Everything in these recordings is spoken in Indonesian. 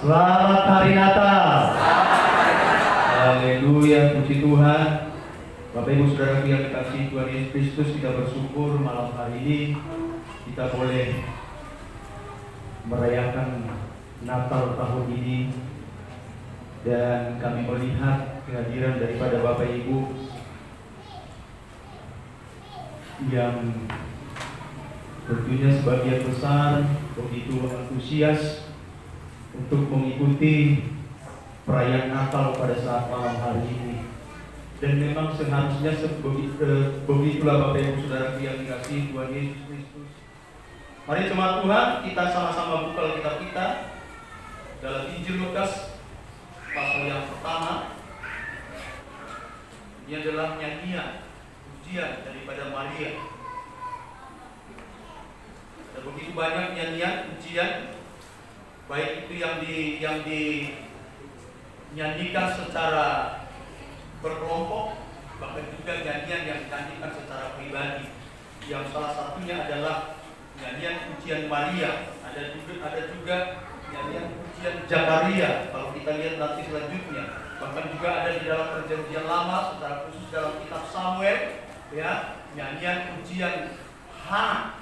Selamat Hari Natal. Haleluya, puji Tuhan. Bapak Ibu Saudara yang dikasihi Tuhan Yesus Kristus, kita bersyukur malam hari ini kita boleh merayakan Natal tahun ini, dan kami melihat kehadiran daripada Bapak Ibu yang tentunya sebagian besar begitu antusias untuk mengikuti perayaan Natal pada saat malam hari ini. Dan memang seharusnya begitulah Bapak Ibu Saudara yang dikasihi Tuhan Yesus Kristus. Mari jemaat Tuhan, kita sama-sama buka kitab kita dalam Injil Lukas pasal yang pertama. Ini adalah nyanyian pujian daripada Maria. Ada begitu banyak nyanyian pujian, baik itu yang dinyanyikan secara berkelompok, bahkan juga nyanyian yang dinyanyikan secara pribadi. Yang salah satunya adalah nyanyian pujian Maria. Ada juga nyanyian pujian Zakaria. Kalau kita lihat nanti selanjutnya, bahkan juga ada di dalam Perjanjian Lama, secara khusus dalam kitab Samuel, ya, nyanyian pujian Hana.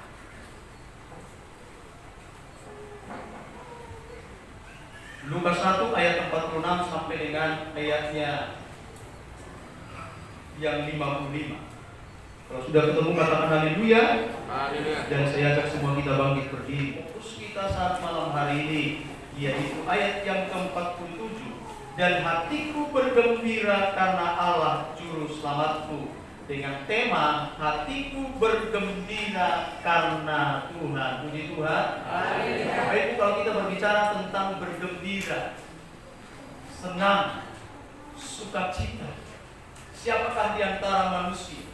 Lukas 1 ayat 46 sampai dengan ayatnya yang 55. Kalau sudah ketemu katakan haleluya. Dan saya ajak semua kita bangkit berdiri. Fokus kita saat malam hari ini yaitu ayat yang ke-47. Dan hatiku bergembira karena Allah juru selamatku. Dengan tema hatiku bergembira karena Tuhan. Puji Tuhan. Baik, kalau kita berbicara tentang bergembira, senang, sukacita, siapakah di antara manusia,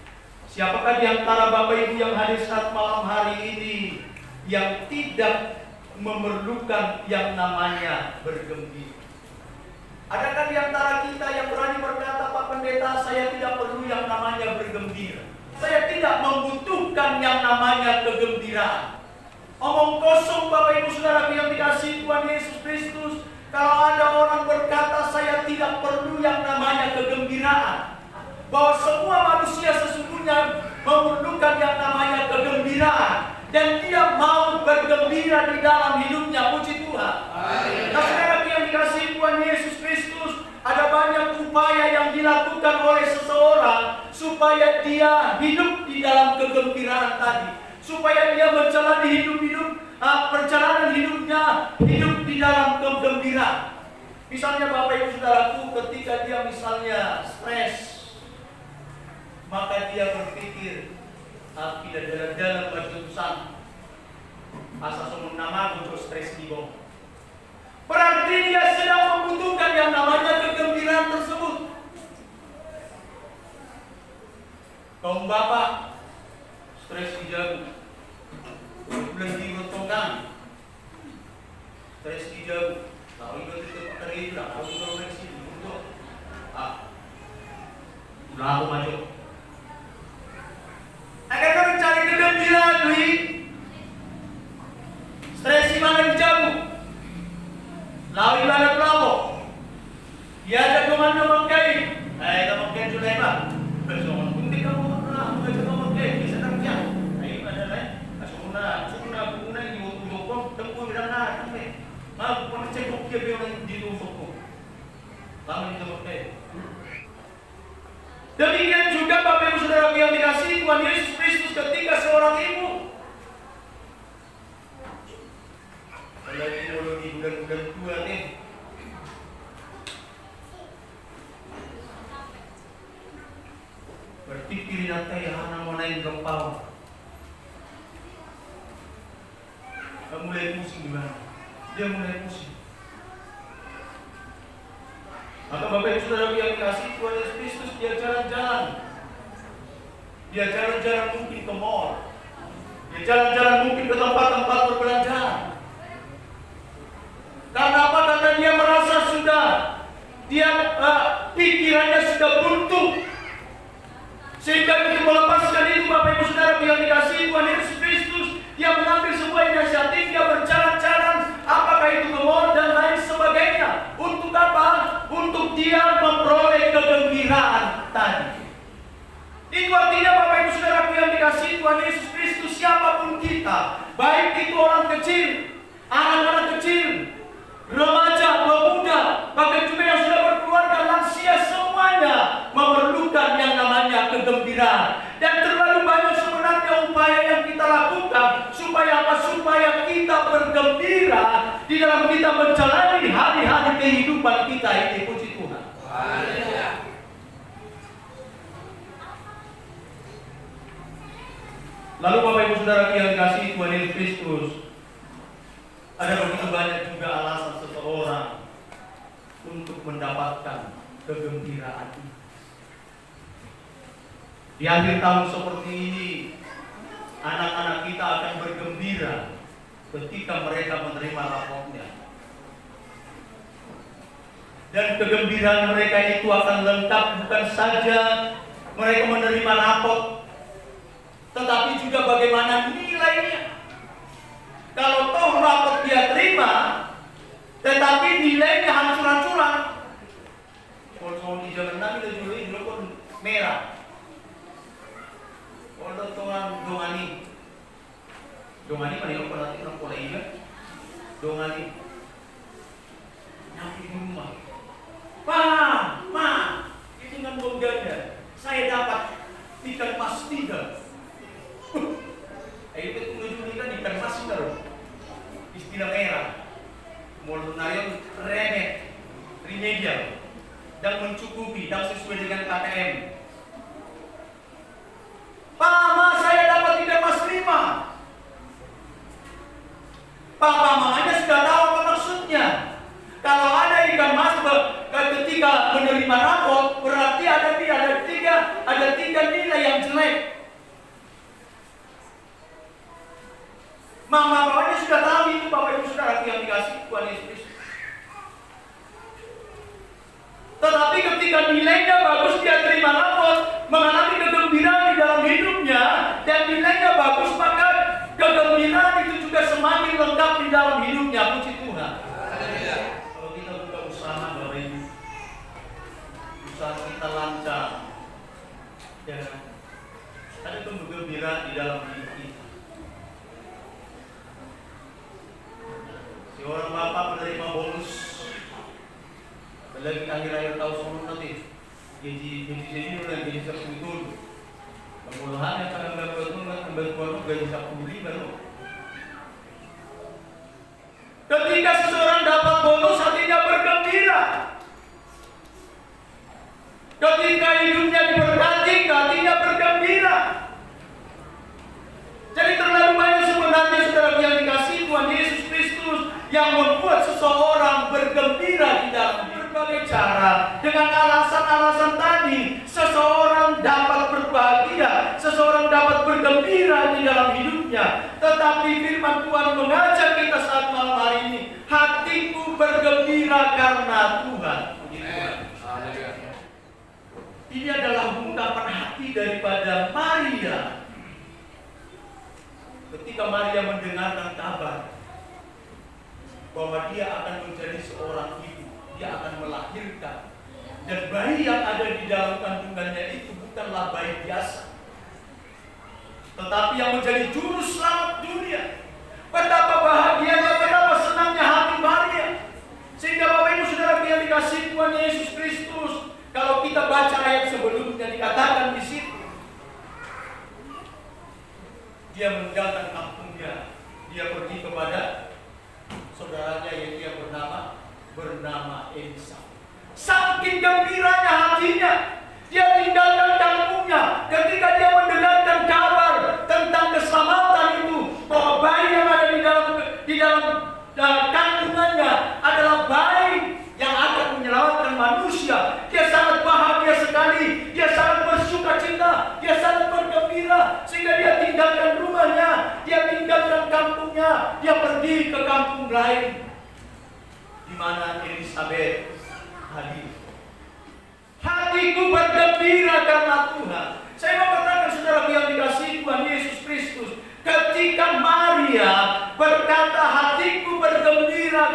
siapakah di antara Bapak Ibu yang hadir saat malam hari ini yang tidak memerlukan yang namanya bergembira? Adakah di antara kita yang berani berkata, Pak Pendeta, saya tidak perlu yang namanya bergembira, saya tidak membutuhkan yang namanya kegembiraan? Omong kosong Bapak Ibu Saudara yang dikasihi Tuhan Yesus Kristus. Kalau ada orang berkata saya tidak perlu yang namanya kegembiraan, bahwa semua manusia sesungguhnya memerlukan yang namanya kegembiraan, dan dia mau bergembira di dalam hidupnya. Puji Tuhan. Nah, saudara yang dikasihi Tuhan Yesus Kristus, ada banyak upaya yang dilakukan oleh seseorang supaya dia hidup di dalam kegembiraan tadi, supaya dia menjalani perjalanan hidupnya hidup di dalam kegembiraan. Misalnya Bapak Ibu Saudaraku, ketika dia misalnya stres, maka dia berpikir, tidak dalam jurusan asa somun nama untuk stres di bawah. Berarti dia sedang membutuhkan yang namanya kegembiraan tersebut. Kaum bapak stres dijauh, bulan dirotongan, stres dijauh, tahu itu tempat kerja, tahu itu koleksi untuk udah aku maju. Akan mencari kegembiraan, Dwi. Stres di mana dijauh, lawi mana pelawak, dia ada komando mengkai, kamu mengkai sudah hebat. Besok nanti kamu mengajar kamu mengkai bisa kerja. Ayo ada lain, sempurna ini untuk tempuh bidang nanti. Mau pengecek bukti yang ditusukku, kamu itu mengkai. Demikian juga Bapak Ibu Saudara yang dikasihi Tuhan Yesus Kristus, ketika seorang ibu lagi mulai di bulan-bulan tua nih, berpikir nanti anak mau naik gempal, mulai pusing gimana? Dia mulai pusing. Maka Bapak Ibu Saudara yang dikasihi Tuhan Yesus Kristus, dia jalan-jalan. Dia jalan-jalan mungkin ke mall. Dia jalan-jalan mungkin ke tempat-tempat perbelanjaan. Karena apa? Karena dia merasa pikirannya sudah buntu. Sehingga untuk melepaskan itu Bapak Ibu Saudara yang dikasihi Tuhan Yesus Kristus, dia mengambil sebuah inisiatif, dia berjalan-jalan. Apakah apakah itu ke mall dan lain sebagainya. Untuk apa? Untuk dia memperoleh kegembiraan tadi. Itu artinya Bapak Ibu Saudaraku yang dikasihi Tuhan Yesus Kristus, siapapun kita, baik itu orang kecil, anak-anak kecil, remaja, pemuda, bahkan juga yang sudah berkeluarga, lansia, semuanya memerlukan yang namanya kegembiraan. Dan terlalu banyak sebenarnya upaya yang kita lakukan supaya apa? Supaya kita bergembira di dalam kita menjalani hari-hari kehidupan kita ini. Puji Tuhan. Lalu Bapak Ibu Saudara yang dikasihi Tuhan Yesus Kristus, ada begitu banyak juga alasan seseorang untuk mendapatkan kegembiraan ini. Di akhir tahun seperti ini, anak-anak kita akan bergembira ketika mereka menerima rapotnya. Dan kegembiraan mereka itu akan lengkap bukan saja mereka menerima rapot, tetapi juga bagaimana nilainya. Kalau toh rapot dia terima, tetapi nilainya hancur-hancuran. Kalau di zaman Nabi dan Juli dulu pun merah. Kalau tuan dongani mana yang pernah tidak boleh ingat dongani. Nyampe di rumah. Ma, itu kan bom ganda. Saya dapat ikan mas 3. Ayo itu menunjukkan ikan mas terus. Istilah merah. Mulut narion remedial dan mencukupi dan sesuai dengan KTM. Mama, saya dapat ikan mas 5. Papa mamanya sudah tahu apa maksudnya. Kalau ada ikan mas ketika menerima rapot, berarti ada tiga nilai yang jelek. Mama mamanya sudah tahu itu, Bapak Ibu Saudara yang dikasihi Tuhan Yesus. Tetapi ketika nilainya bagus, dia terima rapot, mengalami kegembiraan di dalam hidupnya, dan nilainya bagus, maka kegembiraan itu juga semakin lengkap di dalam hidupnya. Puji Tuhan. Kalau kita buka usaha, Bapak Ibu, usaha kita lancar, ya, ada kegembiraan di dalam hidup kita. Si orang bapak menerima bonus lagi akhir-akhir tahun sebelum nanti jadi udah jadi 10 dulu pengolahan yang akan membuat gaji 10 baru ketika seseorang dapat bonus hatinya bergembira, ketika hidupnya diberkati hatinya bergembira. Jadi terlalu banyak sebenarnya saudara yang dikasihi Tuhan Yesus Kristus yang membuat seseorang bergembira di dalam berbagai cara. Dengan alasan-alasan tadi, seseorang dapat berbahagia, seseorang dapat bergembira di dalam hidupnya. Tetapi firman Tuhan mengajak kita saat malam hari ini, hatiku bergembira karena Tuhan. Ini adalah ungkapan hati daripada Maria. Ketika Maria mendengarkan kabar bahwa dia akan menjadi seorang ibu, dia akan melahirkan, dan bayi yang ada di dalam kandungannya itu bukanlah bayi biasa, tetapi yang menjadi juru selamat dunia. Betapa bahagianya, betapa senangnya hati Maria. Sehingga Bapak Ibu Saudara yang dikasihi Tuhan Yesus Kristus, kalau kita baca ayat sebelumnya dikatakan di situ, dia meninggalkan kampungnya, dia pergi kepada saudaranya yaitu yang bernama Elisa. Saking gembiranya hatinya, dia tinggalkan kampungnya ketika dia mendengarkan kabar tentang keselamatan itu, bahwa bayi yang ada di dalam kandungannya adalah bayi yang akan menyelamatkan manusia. Dia sangat bahagia sekali, dia sangat bersuka cita, dia sangat bergembira, sehingga dia tinggalkan rumahnya, dia tinggalkan kampungnya, dia pergi ke kampung lain di mana Elizabeth hadir. Hatiku bergembira karena Tuhan. Saya mau katakan saudara yang dikasihi Tuhan Yesus Kristus, ketika Maria berkata hatiku bergembira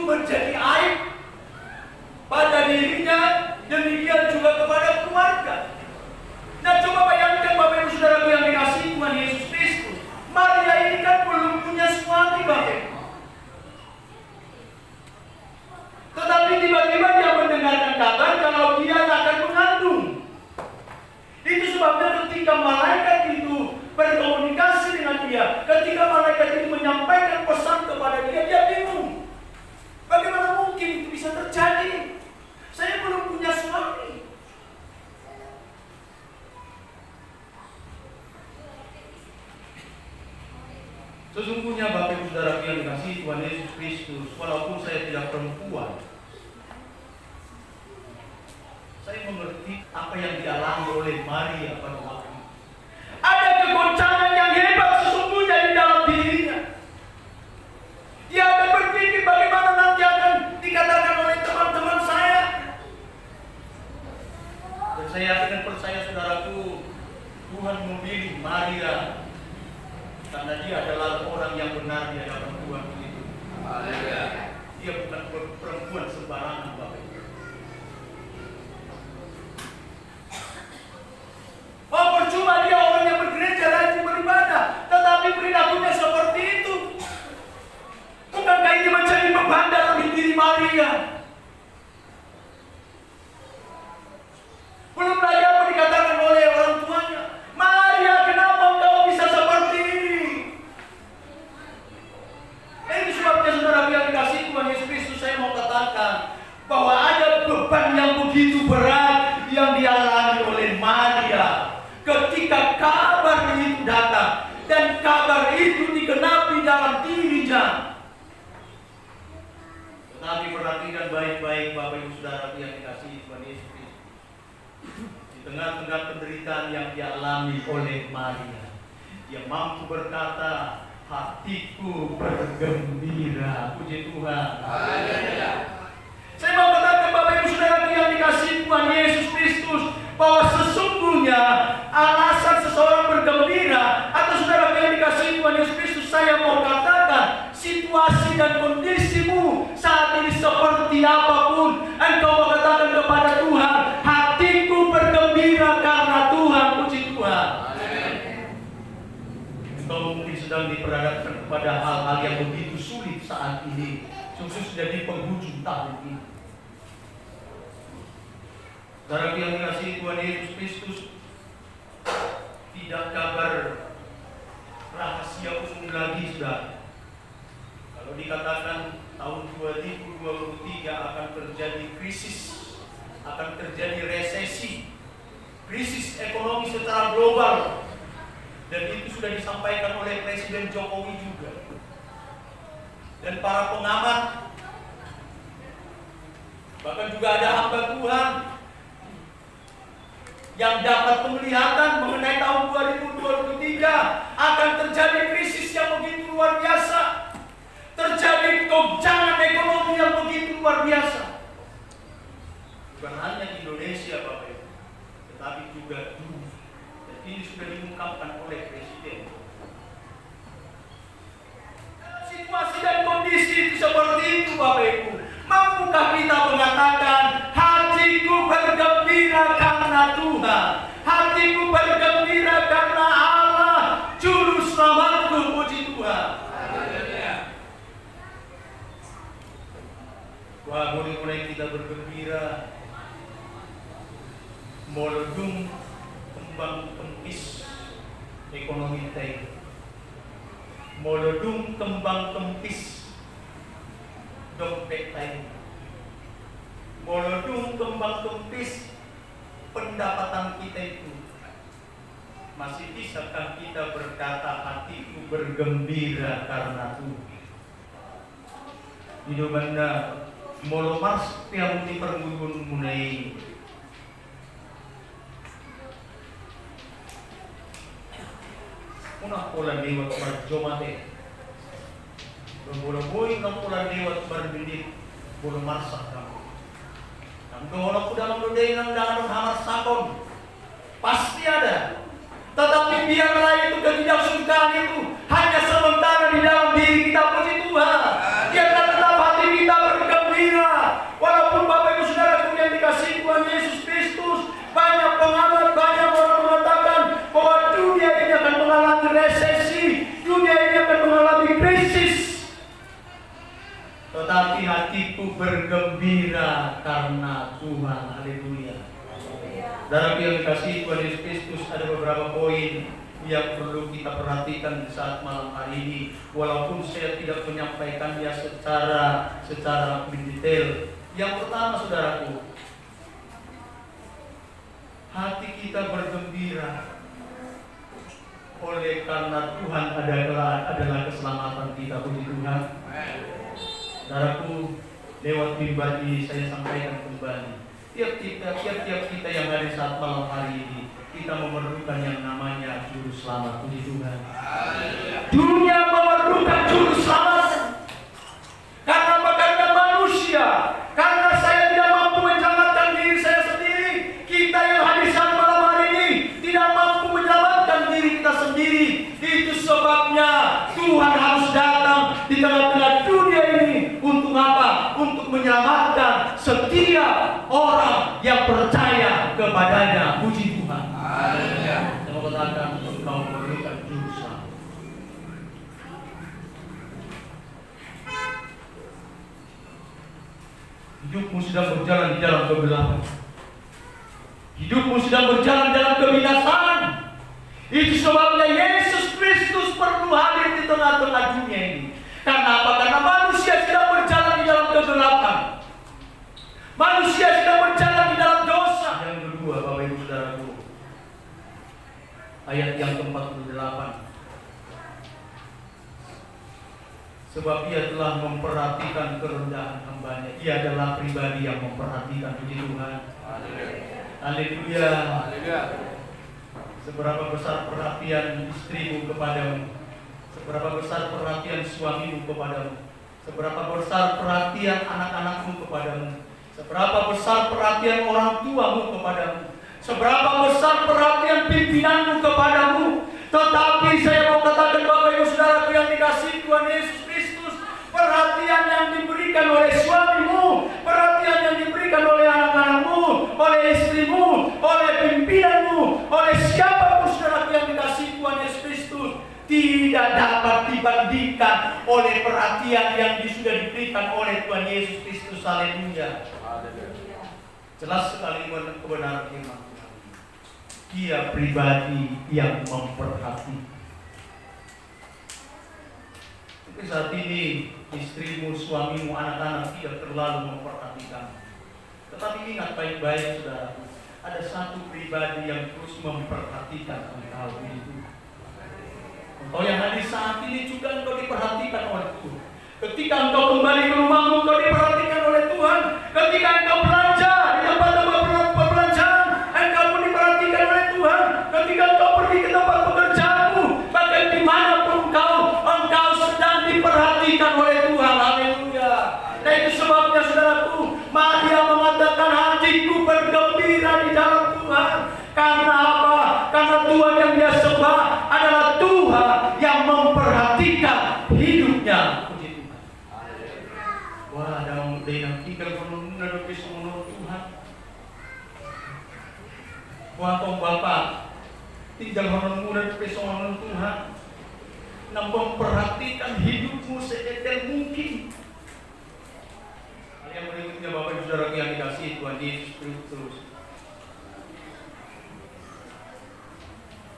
menjadi aib pada dirinya, demikian juga kepada keluarga. Nah, coba bayangkan Bapak Ibu Saudaraku yang dikasihi Tuhan Yesus Kristus. Maria ini kan belum punya suami, Bapak Ibu. Tetapi tiba-tiba dia mendengarkan kabar kalau dia akan mengandung. Itu sebabnya ketika malaikat itu berkomunikasi dengan dia, ketika malaikat itu menyampaikan pesan kepada dia, dia bingung. Bagaimana mungkin itu bisa terjadi? Saya belum punya suami. Sesungguhnya Bapak Ibu Saudara yang dikasihi Tuhan Yesus Kristus, walaupun saya tidak perempuan, saya mengerti apa yang dialami oleh Maria pada waktu itu. Ada kegoncangan yang hebat sesungguhnya di dalam dirinya. Dia akan berpikir bagaimana nanti akan dikatakan oleh teman-teman saya. Dan saya yakin dan percaya saudaraku, Tuhan memilih Maria karena dia adalah orang yang benar di hadapan Tuhan begitu. Dia bukan perempuan sembarangan, Bapak. Oh, percuma dia orang yang bergereja rajin beribadah, tetapi perilakunya seperti itu. Bukankah ini menjadi beban dalam diri Maria? Belum lagi apa dikatakan oleh orang tuanya, Maria, kenapa engkau bisa seperti ini? Ini sebabnya saudara yang dikasihi Tuhan Yesus Kristus, saya mau katakan bahwa ada beban yang begitu berat yang dialami oleh Maria ketika kabar itu datang dan kabar itu digenapi dalam dirinya. Tetapi perhatikan baik-baik Bapak Ibu Saudara yang dikasihi Tuhan Yesus Kristus. Di tengah-tengah penderitaan yang dialami oleh Maria, dia mampu berkata, hatiku bergembira. Puji Tuhan. Saya mau katakan Bapak Ibu Saudara yang dikasihi Tuhan Yesus Kristus, bahwa sesungguhnya alasan seseorang bergembira atau saudara yang dikasihi Tuhan Yesus Kristus, saya mau katakan situasi dan kondisimu saat ini seperti apapun, engkau mau katakan kepada Tuhan, hatiku bergembira karena Tuhan. Puji Tuhan. Engkau mungkin sedang diperhadapkan kepada hal-hal yang begitu sulit saat ini, khususnya di penghujung tahun ini. Saudara yang dikasihi Tuhan Yesus Kristus, tidak kabar rahasia umum lagi, saudara. Kalau dikatakan tahun 2023 akan terjadi krisis, akan terjadi resesi, krisis ekonomi secara global, dan itu sudah disampaikan oleh Presiden Jokowi juga, dan para pengamat, bahkan juga ada hamba Tuhan yang dapat penglihatan mengenai tahun 2023 akan terjadi krisis yang begitu luar biasa, terjadi goncangan ekonomi yang begitu luar biasa. Bukan hanya di Indonesia, Bapak Ibu, tetapi juga dunia. Dan ini sudah diungkapkan oleh Presiden. Situasi dan kondisi seperti itu, Bapak Ibu, mampukah kita mengatakan hatiku bergembira karena Tuhan, hatiku bergembira karena Allah Juru Selamatku. Puji Tuhan. Wah, boleh kita bergembira, meledung kembang kempis ekonomi kita ini, meledung kembang kempis dompet lain, meledung kembang kempis pendapatan kita itu. Masih bisakah kita berkata hatiku bergembira karena Tuhan? Hidup Anda molo mars tiang di pergugun munai unah pola lewat marjomate bola-bola unah pola lewat berbindit bola marsak kamu kalau kuda menggodai nang dangan hamar sakon pasti ada, tetapi biarlah itu ketidaksukaan itu hanya sementara di dalam diri kita. Puji Tuhan. Biarlah tetap hati kita dikasihi Tuhan Yesus Kristus, ada beberapa poin yang perlu kita perhatikan di saat malam hari ini. Walaupun saya tidak menyampaikannya secara mendetail. Yang pertama, saudaraku, hati kita bergembira oleh karena Tuhan adalah keselamatan kita. Puji Tuhan. Saudaraku, lewat mimbar ini saya sampaikan kembali, tiap-tiap kita yang ada saat malam hari ini, kita memerlukan yang namanya juru selamat. Puji Tuhan. Dunia memerlukan juru selamat. Karena apa? Karena manusia. Karena saya tidak mampu menyelamatkan diri saya sendiri. Kita yang hadir saat malam hari ini tidak mampu menyelamatkan diri kita sendiri. Itu sebabnya Tuhan harus datang di tengah-tengah dunia ini. Untuk apa? Untuk menyelamatkan setiap orang yang percaya kepadanya. Puji Tuhan. Saya mau katakan, engkau memerlukan juru selamat. Hidupmu sedang berjalan di dalam kegelapan. Hidupmu sedang berjalan dalam kebinasaan. Itu sebabnya Yesus Kristus perlu hadir di tengah-tengah dunia ini. Karena apa? Karena manusia sedang berjalan di dalam kegelapan. Manusia sedang berjalan di dalam dosa. Yang kedua, Bapak Ibu Saudaraku, ayat yang ke-48. Sebab ia telah memperhatikan kerendahan hambanya. Ia adalah pribadi yang memperhatikan. Puji Tuhan. Haleluya. Seberapa besar perhatian istrimu kepadamu, seberapa besar perhatian suamimu kepadamu, seberapa besar perhatian anak-anakmu kepadamu, seberapa besar perhatian orang tuamu kepadamu, seberapa besar perhatian pimpinanmu kepadamu. Tetapi saya mau katakan, Bapak Ibu Saudaraku yang dikasihi Tuhan Yesus Kristus, perhatian yang diberikan oleh suamimu, perhatian yang diberikan oleh anak-anakmu, oleh istrimu, oleh pimpinanmu, oleh siapapun saudaraku yang dikasihi Tuhan Yesus Kristus, tidak dapat dibandingkan oleh perhatian yang sudah diberikan oleh Tuhan Yesus Kristus. Haleluya. Jelas sekali kebenaran firman Tuhan. Dia pribadi yang memperhatikan. Tapi saat ini istrimu, suamimu, anak-anak tidak terlalu memperhatikan. Tetapi ingat baik-baik, saudara, ada satu pribadi yang terus memperhatikan engkau itu. Engkau yang hadir saat ini juga engkau diperhatikan oleh Tuhan. Ketika engkau kembali ke rumahmu, engkau diperhatikan oleh Tuhan. Ketika engkau belanja di tempat-tempat perbelanjaan, engkau pun diperhatikan oleh Tuhan. Ketika engkau pergi ke tempat pekerjaanmu, bahkan dimanapun engkau sedang diperhatikan oleh Tuhan. Haleluya. Nah itu sebabnya saudaraku, Maria mengatakan hatiku bergembira di dalam Tuhan. Karena apa? Karena Tuhan yang dia sembah adalah Tuhan yang memperhatikan hidupnya. Puji Tuhan. Wah, ada orang yang tinggal menunggu menurut Tuhan. Wah, tong Bapak tinggal menunggu menurut Tuhan. Nah, memperhatikan hidupmu sedetail mungkin. Hal yang berikutnya, Bapak Ibu Saudara yang dikasihi Tuhan Yesus Kristus.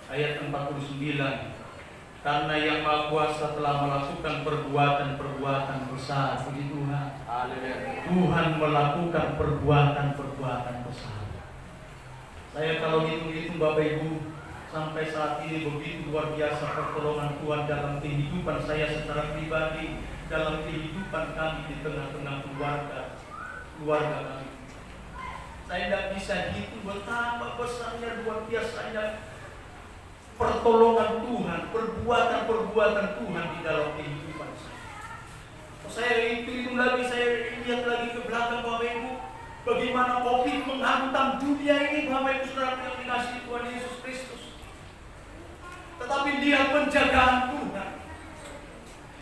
Ayat 49. Karena yang Maha Kuasa telah melakukan perbuatan-perbuatan besar. Puji Tuhan. Tuhan melakukan perbuatan-perbuatan besar. Saya kalau hitung-hitung Bapak Ibu, sampai saat ini begitu luar biasa pertolongan Tuhan dalam kehidupan saya secara pribadi, dalam kehidupan kami di tengah-tengah keluarga kami. Saya tidak bisa hitung betapa besarnya, luar biasanya pertolongan Tuhan, perbuatan-perbuatan Tuhan di dalam kehidupan saya. Saya hitung lagi, saya lihat lagi ke belakang Bapak Ibu, bagaimana COVID menghantam dunia ini, Bapak Ibu Saudara yang dikasihi Tuhan Yesus Kristus. Tetapi lihat penjagaan Tuhan.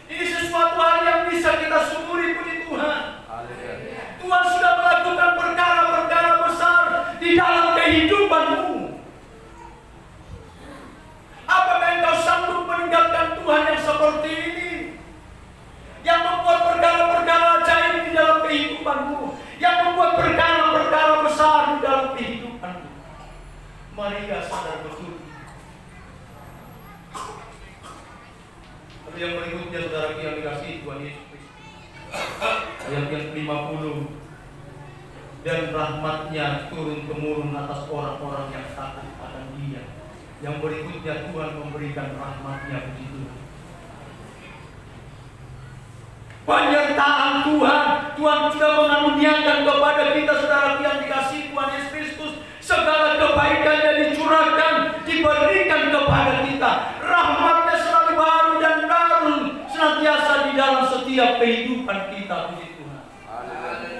Ini sesuatu hal yang bisa kita syukuri, puji Tuhan. Tuhan sudah melakukan perkara-perkara besar di dalam kehidupanmu. Apakah engkau sanggup meninggalkan Tuhan yang seperti ini? Yang membuat perkara-perkara ajaib di dalam kehidupanmu, yang membuat perkara-perkara besar di dalam kehidupanmu. yang berikutnya saudara yang dikasihi Tuhan Yesus Kristus. Ayat yang ke-50. Dan rahmatnya turun-temurun atas orang-orang yang takut akan Dia. Yang berikutnya Tuhan memberikan rahmatnya, puji Tuhan. Penyertaan Tuhan, Tuhan sudah mengaruniakan kepada kita saudara yang dikasihi Tuhan Yesus Kristus. Segala kebaikan yang dicurahkan, diberikan kepada kita. Rahmatnya selalu baru dan baru, senantiasa di dalam setiap kehidupan kita, puji Tuhan.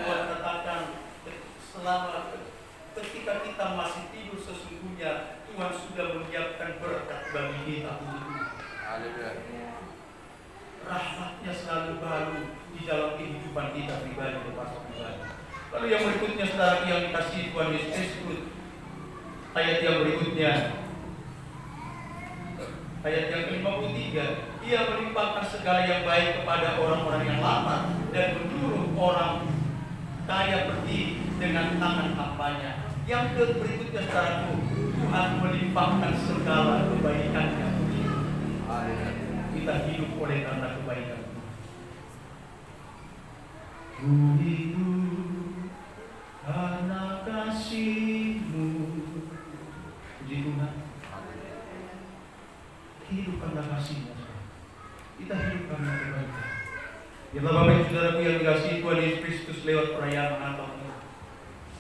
Tuhan katakan, selama ketika kita masih tidur sesungguhnya Tuhan sudah menyiapkan berkat bagi kita, puji Tuhan. Rahmatnya selalu baru di dalam kehidupan kita pribadi, lepas pribadi. Lalu yang berikutnya saudara yang dikasihi Tuhan Yesus Kristus, ayat yang berikutnya, ayat yang ke-53, Ia melimpahkan segala yang baik kepada orang-orang yang lapar dan menyuruh orang kaya berdiri dengan tangan hambanya. Yang berikutnya saudaraku, Tuhan melimpahkan segala kebaikannya. Kita hidup oleh karena kebaikan Tuhan. Ku hidup karena kasih-Mu. Puji Tuhan. Hidup karena kasih-Nya. Kita hidup karena kebaikan. Ya Bapak Ibu Saudaraku yang dikasihi Tuhan Yesus Kristus, lewat perayaan Natal ini,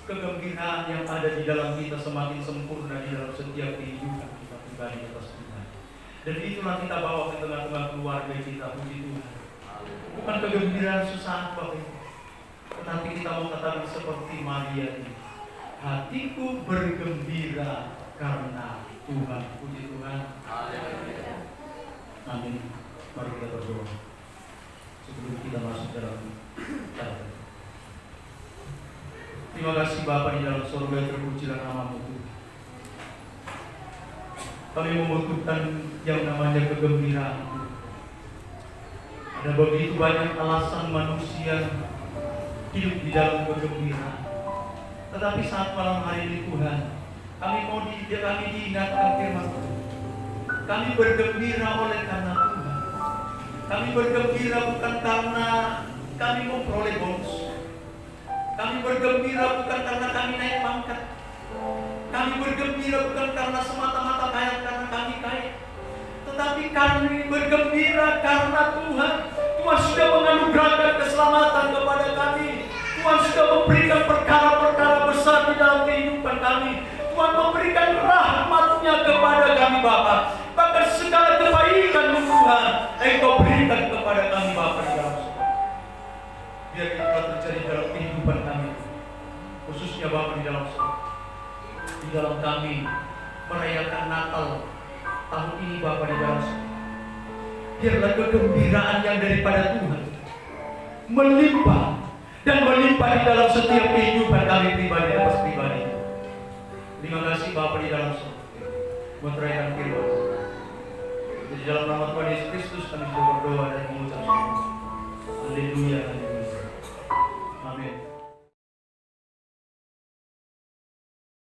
kegembiraan yang ada di dalam kita semakin sempurna di dalam setiap kehidupan kita pribadi atas Tuhan. Dan itulah kita bawa ke tengah-tengah keluarga kita, puji Tuhan. Bukan kegembiraan sesaat Bapak Ibu, tetapi kita mau katakan seperti Maria ini, hatiku bergembira karena Tuhan, puji Tuhan. Amin. Mari kita berdoa sebelum kita masuk dalam cara. Terima kasih Bapa di dalam surga, terpujilah nama-Mu Tuhan. Kami membutuhkan yang namanya kegembiraan. Ada begitu banyak alasan manusia hidup di dalam kegembiraan. Tetapi saat malam hari ini Tuhan, kami diingatkan firman Tuhan. Kami bergembira oleh karena Tuhan. Kami bergembira bukan karena kami memperoleh bonus. Kami bergembira bukan karena kami naik pangkat. Kami bergembira bukan karena semata-mata kaya karena kami kaya. Tetapi kami bergembira karena Tuhan. Tuhan sudah menganugerahkan keselamatan kepada kami. Tuhan sudah memberikan perkara-perkara besar di dalam kehidupan kami. Tuhan memberikan rahmat-Nya kepada kami Bapa. Bahkan segala kebaikan Tuhan Engkau berikan kepada kami Bapa di dalam surga. Biar itu terjadi dalam kehidupan kami, khususnya Bapa di dalam surga. Di dalam kami merayakan Natal tahun ini Bapa di dalam surga. Biarlah kegembiraan yang daripada Tuhan melimpah dan melimpah di dalam setiap kehidupan kami pribadi atas pribadi. Terima kasih Bapa di dalam surga. Merayakan firman. Di dalam nama Tuhan Yesus Kristus kami sudah berdoa dan mengucap syukur. Haleluya.